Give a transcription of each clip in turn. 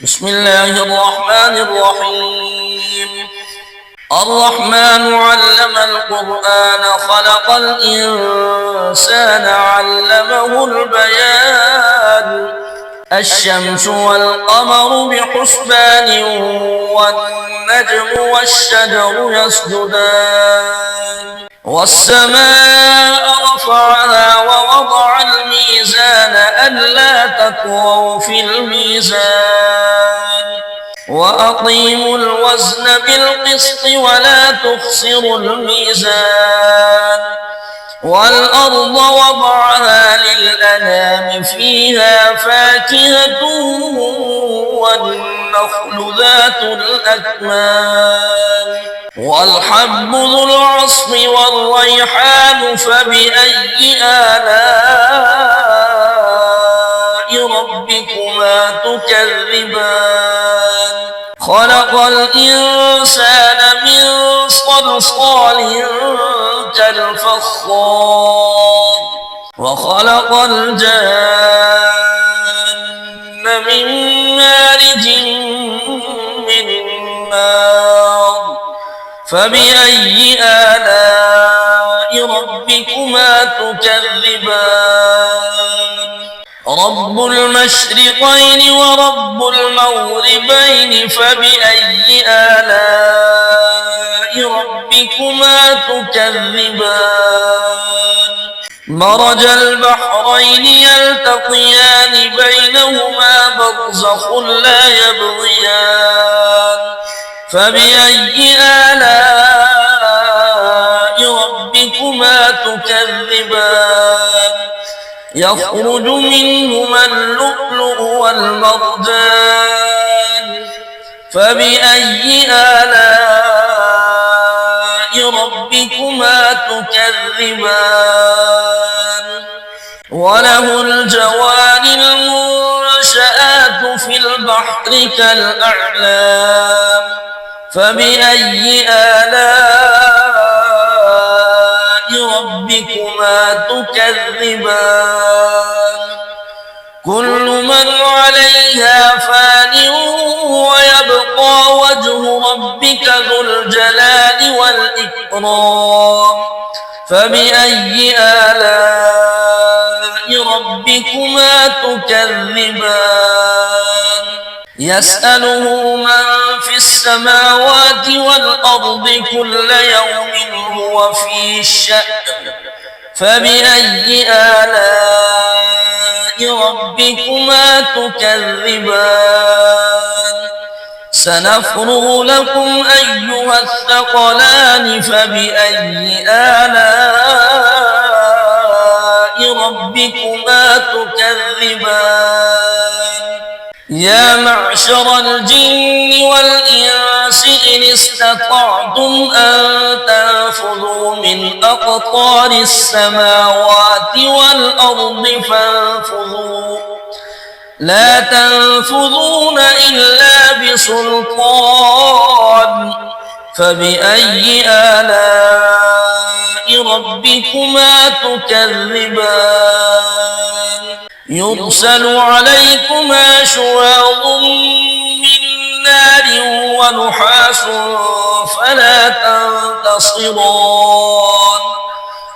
بسم الله الرحمن الرحيم. الرحمن علم القرآن خلق الإنسان علمه البيان. الشمس والقمر بحسبان والنجم والشجر يسجدان والسماء رفعها ووضع الميزان ألا تطغوا في الميزان وأقيموا الوزن بالقسط ولا تخسروا الميزان والأرض وضعها للأنام فيها فاكهة والنخل ذات الأكمام والحب ذو العصف والريحان فبأي آلاء ربكما تكذبان خلق الإنسان من صلصال كالفخار وخلق الجن من مارج من نار فبأي آلاء ربكما تكذبان رب المشرقين ورب المغربين فبأي آلاء ربكما تكذبان مرج البحرين يلتقيان بينهما برزخ لا يبغيان فبأي آلاء ربكما تكذبان يخرج منهما اللؤلؤ والمرجان فبأي آلاء ربكما تكذبان وله الجوار المنشآت في البحر كالأعلام فبأي آلاء ربكما تكذبان كل من عليها فان ويبقى وجه ربك ذو الجلال والإكرام فبأي آلاء ربكما تكذبان يسأله من في السماوات والأرض كل يوم هو في الشأن فبأي آلاء ربكما تكذبان سنفرغ لكم أيها الثقلان فبأي آلاء ربكما تكذبان يا معشر الجن والإنس إن استطعتم أن تنفذوا من أقطار السماوات والأرض فانفذوا لا تنفذون إلا بسلطان فبأي آلاء ربكما تكذبان يرسل عليكما شواظ من نار ونحاس فلا تنتصران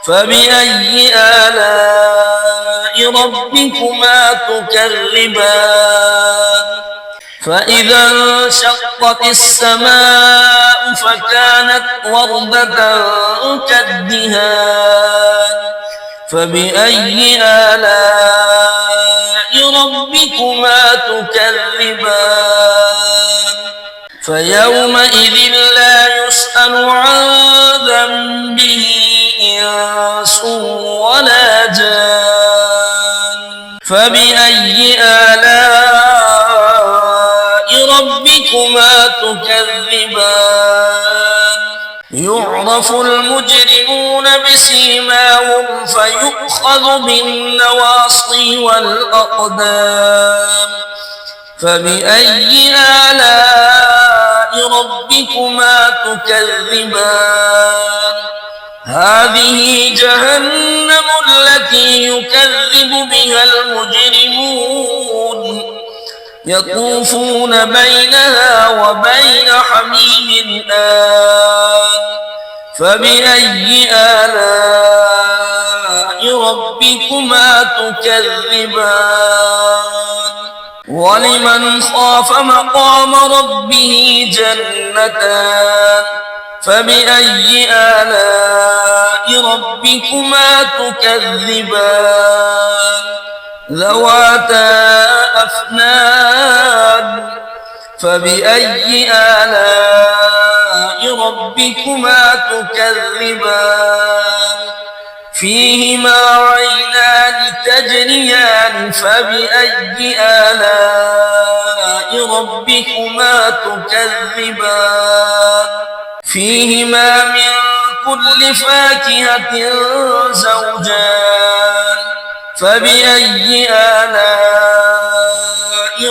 فبأي آلاء ربكما تكذبان فإذا انشقت السماء فكانت وردة كالدهان فبأي آلاء ربكما تكذبان فيومئذ لا يسأل عن ذنبه إنس ولا جان فبأي آلاء ربكما تكذبان يعرف المجرمون بسيماهم فيؤخذ بالنواصي والأقدام فبأي آلاء ربكما تكذبان هذه جهنم التي يكذب بها المجرمون يطوفون بينها وبين حميم آن فبأي آلاء ربكما تكذبان ولمن خاف مقام ربه جنتان فبأي آلاء ربكما تكذبان ذواتا أفنان فبأي آلاء ربكما تكذبان فيهما عينان تجريان فبأي آلاء ربكما تكذبان فيهما من كل فاكهة زوجان فبأي آلاء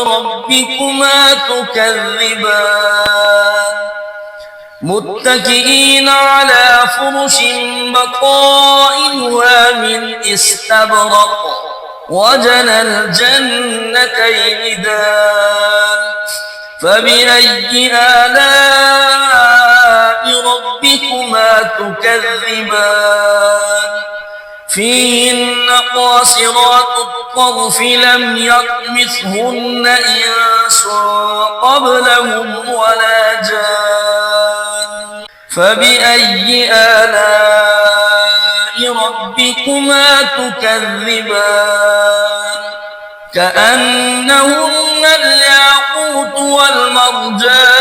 ربكما تكذبان متكئين على فرش بطائنها من استبرق وجنى الجنتين دان فبأي آلاء ربكما تكذبان فيهن قاصرات الطرف لم يطمثهن إنس قبلهم ولا جان فبأي آلاء ربكما تكذبان كأنهن الياقوت والمرجان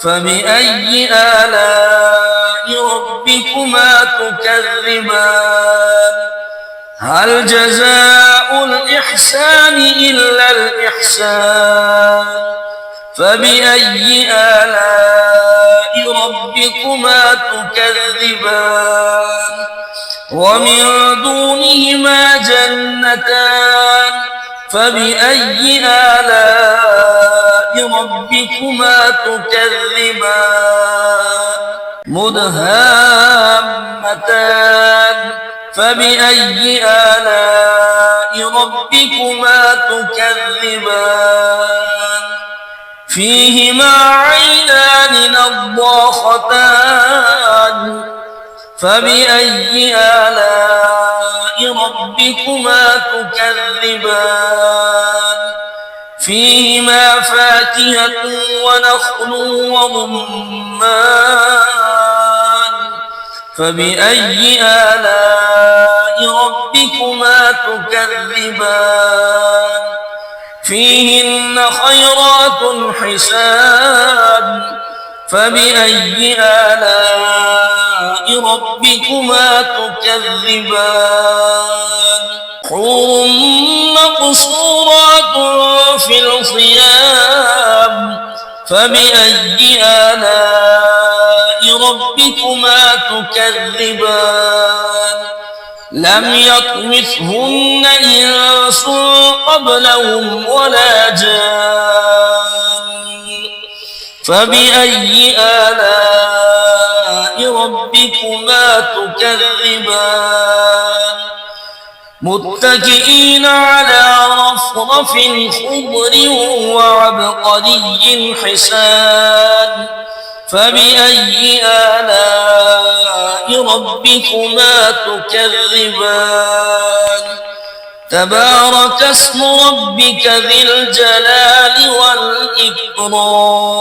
فبأي آلاء ربكما تكذبان هل جزاء الإحسان إلا الإحسان فبأي آلاء ربكما تكذبان ومن دونهما جنتان فبأي آلاء ربكما تكذبان مدهامتان فبأي آلاء ربكما تكذبان فيهما عينان نضاختان فبأي آلاء ربكما تكذبان فيهما فاكهة ونخل ورمان فبأي آلاء ربكما تكذبان فيهن خيرات حسان فبأي آلاء ربكما تكذبان حور مقصورات في الخيام فبأي آلاء ربكما تكذبان لم يطمثهن إنس قبلهم ولا جان فبأي آلاء ربكما تكذبان متكئين على رفرف خضر وعبقري حسان فبأي آلاء ربكما تكذبان تبارك اسم ربك ذي الجلال والإكرام